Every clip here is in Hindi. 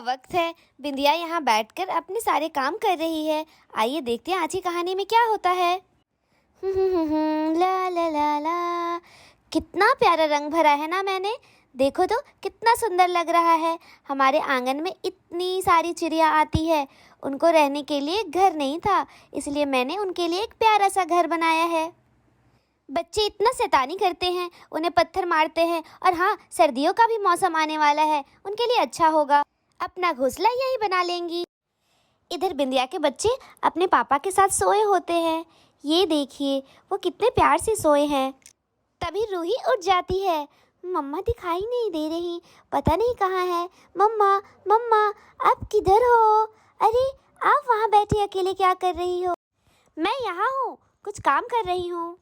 वक्त है। बिंदिया यहाँ बैठकर अपने सारे काम कर रही है। आइए देखते हैं आज की कहानी में क्या होता है। ला ला ला ला, कितना प्यारा रंग भरा है ना मैंने। देखो तो कितना सुंदर लग रहा है। हमारे आंगन में इतनी सारी चिड़िया आती है। उनको रहने के लिए घर नहीं था, इसलिए मैंने उनके लिए एक प्यारा सा घर बनाया है। बच्चे इतना शैतानी करते हैं, उन्हें पत्थर मारते हैं। और हाँ, सर्दियों का भी मौसम आने वाला है, उनके लिए अच्छा होगा। अपना घोंसला यही बना लेंगी। इधर बिंदिया के बच्चे अपने पापा के साथ सोए होते हैं। ये देखिए, वो कितने प्यार से सोए हैं। तभी रूही उठ जाती है। मम्मा दिखाई नहीं दे रही, पता नहीं कहाँ है। मम्मा मम्मा, आप किधर हो? अरे, आप वहाँ बैठे अकेले क्या कर रही हो? मैं यहाँ हूँ, कुछ काम कर रही हूँ।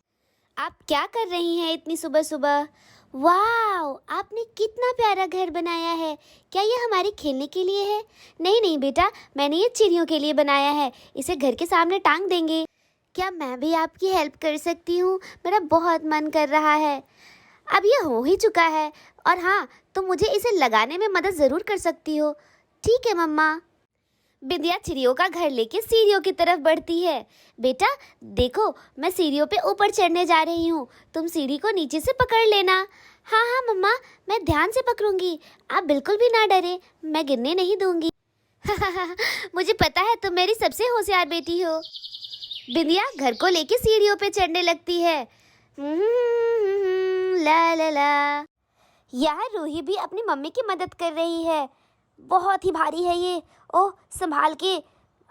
आप क्या कर रही हैं इतनी सुबह सुबह? वाओ, आपने कितना प्यारा घर बनाया है। क्या ये हमारे खेलने के लिए है? नहीं नहीं बेटा, मैंने ये चिड़ियों के लिए बनाया है। इसे घर के सामने टांग देंगे। क्या मैं भी आपकी हेल्प कर सकती हूँ? मेरा बहुत मन कर रहा है। अब ये हो ही चुका है। और हाँ, तुम मुझे इसे लगाने में मदद ज़रूर कर सकती हो। ठीक है मम्मा। बिंदिया चिड़ियों का घर लेके सीढ़ियों की तरफ बढ़ती है। बेटा देखो, मैं सीढ़ियों पे ऊपर चढ़ने जा रही हूँ, तुम सीढ़ी को नीचे से पकड़ लेना। हाँ हाँ मम्मा, मैं ध्यान से पकड़ूंगी। आप बिल्कुल भी ना डरे, मैं गिरने नहीं दूंगी। मुझे पता है तुम मेरी सबसे होशियार बेटी हो। बिंदिया घर को लेके सीढ़ियों पे चढ़ने लगती है। ला ला ला। यहाँ रूही भी अपनी मम्मी की मदद कर रही है। बहुत ही भारी है ये। ओह, संभाल के।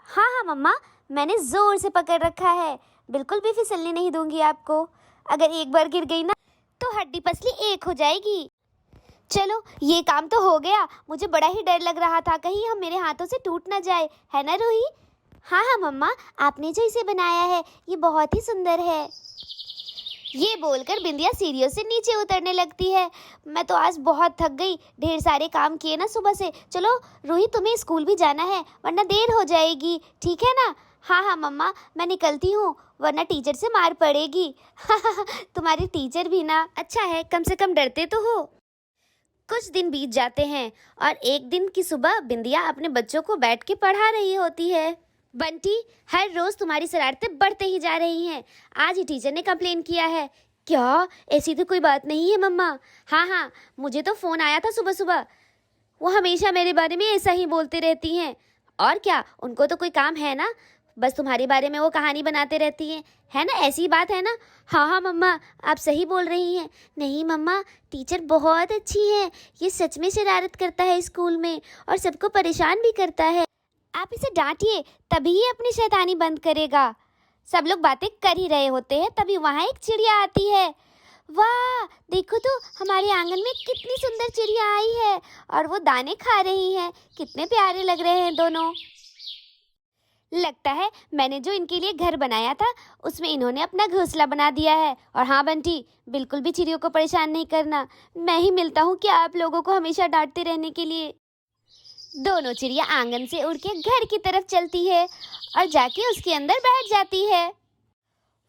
हाँ हाँ मम्मा, मैंने ज़ोर से पकड़ रखा है, बिल्कुल भी फिसलने नहीं दूंगी आपको। अगर एक बार गिर गई ना तो हड्डी पसली एक हो जाएगी। चलो, ये काम तो हो गया। मुझे बड़ा ही डर लग रहा था कहीं हम मेरे हाथों से टूट ना जाए, है ना रूही? हाँ हाँ मम्मा, आपने जो इसे बनाया है ये बहुत ही सुंदर है। ये बोलकर बिंदिया सीढ़ियों से नीचे उतरने लगती है। मैं तो आज बहुत थक गई, ढेर सारे काम किए ना सुबह से। चलो रूही, तुम्हें स्कूल भी जाना है, वरना देर हो जाएगी, ठीक है ना? हाँ हाँ मम्मा, मैं निकलती हूँ, वरना टीचर से मार पड़ेगी। तुम्हारी टीचर भी ना, अच्छा है कम से कम डरते तो हो। कुछ दिन बीत जाते हैं और एक दिन की सुबह बिंदिया अपने बच्चों को बैठ के पढ़ा रही होती है। बंटी, हर रोज तुम्हारी शरारतें बढ़ते ही जा रही हैं। आज ही टीचर ने कंप्लेन किया है। क्या? ऐसी तो कोई बात नहीं है मम्मा। हाँ हाँ, मुझे तो फ़ोन आया था सुबह सुबह। वो हमेशा मेरे बारे में ऐसा ही बोलती रहती हैं। और क्या, उनको तो कोई काम है ना, बस तुम्हारे बारे में वो कहानी बनाते रहती हैं, है ना? ऐसी बात है ना? हाँ हाँ मम्मा, आप सही बोल रही हैं। नहीं मम्मा, टीचर बहुत अच्छी है। ये सच में शरारत करता है स्कूल में और सबको परेशान भी करता है। आप इसे डांटिए, तभी ये अपनी शैतानी बंद करेगा। सब लोग बातें कर ही रहे होते हैं, तभी वहाँ एक चिड़िया आती है। वाह, देखो तो हमारे आंगन में कितनी सुंदर चिड़िया आई है और वो दाने खा रही हैं। कितने प्यारे लग रहे हैं दोनों। लगता है मैंने जो इनके लिए घर बनाया था उसमें इन्होंने अपना घोंसला बना दिया है। और हाँ बंटी, बिल्कुल भी चिड़ियों को परेशान नहीं करना। मैं ही मिलता हूँ क्या आप लोगों को हमेशा डांटते रहने के लिए। दोनों चिड़िया आंगन से उड़ के घर की तरफ चलती है और जाके उसके अंदर बैठ जाती है।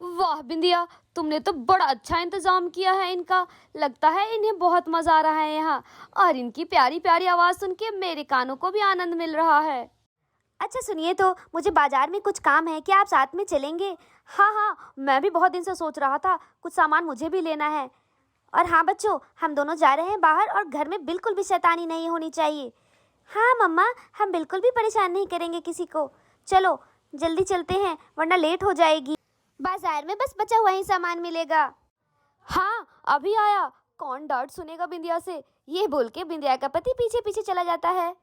वाह बिंदिया, तुमने तो बड़ा अच्छा इंतजाम किया है इनका। लगता है इन्हें बहुत मजा आ रहा है यहाँ, और इनकी प्यारी प्यारी आवाज़ सुन के मेरे कानों को भी आनंद मिल रहा है। अच्छा सुनिए तो, मुझे बाजार में कुछ काम है, क्या आप साथ में चलेंगे? हाँ हाँ, मैं भी बहुत दिन से सोच रहा था, कुछ सामान मुझे भी लेना है। और हाँ बच्चों, हम दोनों जा रहे हैं बाहर और घर में बिल्कुल भी शैतानी नहीं होनी चाहिए। हाँ मम्मा, हम बिल्कुल भी परेशान नहीं करेंगे किसी को। चलो जल्दी चलते हैं, वरना लेट हो जाएगी। बाजार में बस बचा हुआ ही सामान मिलेगा। हाँ अभी आया, कौन डांट सुनेगा बिंदिया से। ये बोल के बिंदिया का पति पीछे पीछे चला जाता है।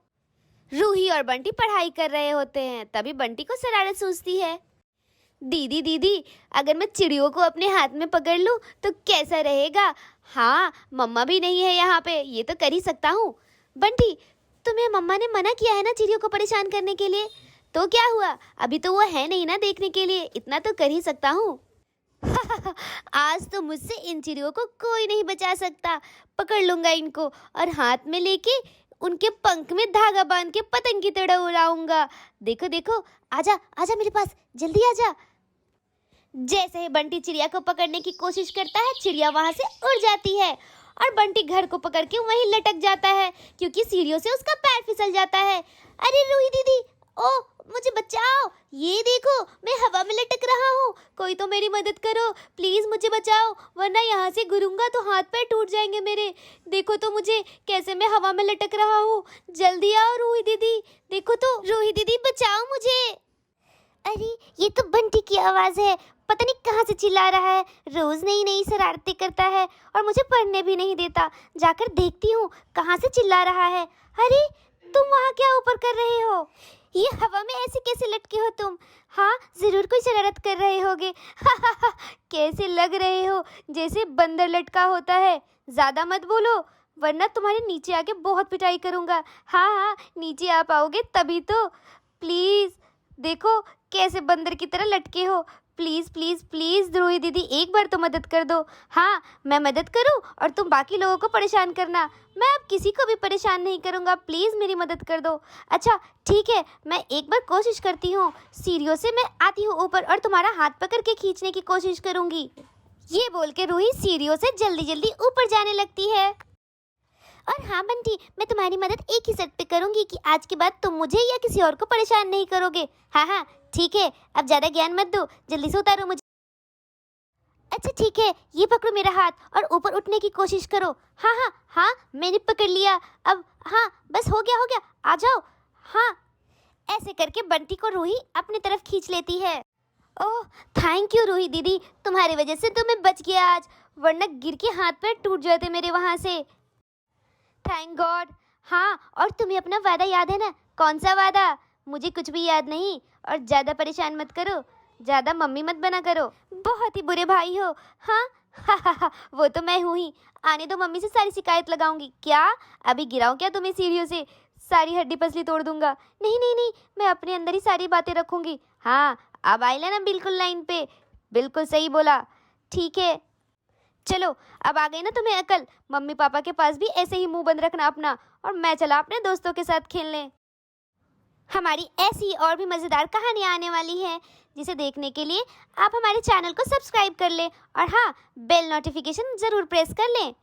रूही और बंटी पढ़ाई कर रहे होते हैं, तभी बंटी को शरारत सूझती है। दीदी दीदी, अगर मैं चिड़ियों को अपने हाथ में पकड़ लूँ तो कैसा रहेगा? हाँ, मम्मा भी नहीं है यहाँ पे, ये तो कर ही सकता हूँ। बंटी, तुम्हें मम्मा ने मना किया है ना चिड़ियों को परेशान करने के लिए, तो क्या हुआ? अभी तो वो है नहीं ना देखने के लिए, इतना तो कर ही सकता हूँ। आज तो मुझसे इन चिड़ियों को कोई नहीं बचा सकता। पकड़ लूंगा इनको और हाथ में लेके उनके पंख में धागा बांध के पतंग की तरह उड़ाऊंगा। देखो देखो, आजा आजा मेरे पास, जल्दी आजा। जैसे ही बंटी चिड़िया को पकड़ने की कोशिश करता है, चिड़िया वहां से उड़ जाती है और बंटी घर को पकड़ के वहीं लटक जाता है क्योंकि सीढ़ियों से उसका पैर फिसल जाता है। अरे रूही दीदी, ओ मुझे बचाओ, ये देखो मैं हवा में लटक रहा हूँ, कोई तो मेरी मदद करो, प्लीज मुझे बचाओ, वरना यहाँ से गिरूंगा तो हाथ पैर टूट जाएंगे मेरे। देखो तो मुझे कैसे मैं हवा में लटक रहा हूँ, जल्दी आओ रूही दीदी, देखो तो रूही दीदी बचाओ मुझे। अरे ये तो बंटी की आवाज है, पता नहीं कहाँ से चिल्ला रहा है, रोज नई नई शरारतें करता है और मुझे पढ़ने भी नहीं देता। जाकर देखती हूँ कहाँ से चिल्ला रहा है। अरे तुम वहाँ क्या ऊपर कर रहे हो, ये हवा में ऐसे कैसे लटके हो तुम? हाँ जरूर कोई शरारत कर रहे होगे। कैसे लग रहे हो जैसे बंदर लटका होता है। ज्यादा मत बोलो वरना तुम्हारे नीचे आके बहुत पिटाई करूँगा। हाँ हाँ नीचे आ पाओगे तभी तो। प्लीज देखो कैसे बंदर की तरह लटके हो। प्लीज प्लीज प्लीज रूही दीदी एक बार तो मदद कर दो। हाँ मैं मदद करूं और तुम बाकी लोगों को परेशान करना, मैं अब किसी को भी परेशान नहीं करूंगा, प्लीज मेरी मदद कर दो। अच्छा ठीक है, मैं एक बार कोशिश करती हूँ, सीढ़ियों से मैं आती हूँ ऊपर और तुम्हारा हाथ पकड़ के खींचने की कोशिश करूंगी। ये बोल के रूही सीढ़ियों से जल्दी जल्दी ऊपर जाने लगती है। और हाँ बंटी, मैं तुम्हारी मदद एक ही शर्त पे करूंगी कि आज के बाद तुम मुझे या किसी और को परेशान नहीं करोगे। हाँ हाँ ठीक है, अब ज्यादा ज्ञान मत दो, जल्दी से उतारो मुझे। अच्छा ठीक है, ये पकड़ो मेरा हाथ और ऊपर उठने की कोशिश करो। हाँ हाँ हाँ मैंने पकड़ लिया, अब हाँ बस हो गया, आ जाओ। हाँ ऐसे करके बंटी को रूही अपनी तरफ खींच लेती है। ओह थैंक यू रूही दीदी, तुम्हारी वजह से तो मैं बच गया आज, वरना गिर के हाथ पैर टूट जाते मेरे वहाँ से। Thank God. हाँ और तुम्हें अपना वादा याद है ना? कौन सा वादा? मुझे कुछ भी याद नहीं, और ज़्यादा परेशान मत करो, ज़्यादा मम्मी मत बना करो, बहुत ही बुरे भाई हो। हाँ हा वो तो मैं हूँ ही, आने दो, मम्मी से सारी शिकायत लगाऊंगी। क्या अभी गिराऊं क्या तुम्हें सीढ़ियों से? सारी हड्डी पसली तोड़ दूंगा। नहीं नहीं नहीं, मैं अपने अंदर ही सारी बातें रखूंगी। हाँ अब आई ना बिल्कुल लाइन पे, बिल्कुल सही बोला। ठीक है चलो अब आ गई ना तुम्हें अकल, मम्मी पापा के पास भी ऐसे ही मुंह बंद रखना अपना, और मैं चला अपने दोस्तों के साथ खेलने। हमारी ऐसी और भी मज़ेदार कहानियाँ आने वाली हैं, जिसे देखने के लिए आप हमारे चैनल को सब्सक्राइब कर लें और हाँ बेल नोटिफिकेशन ज़रूर प्रेस कर लें।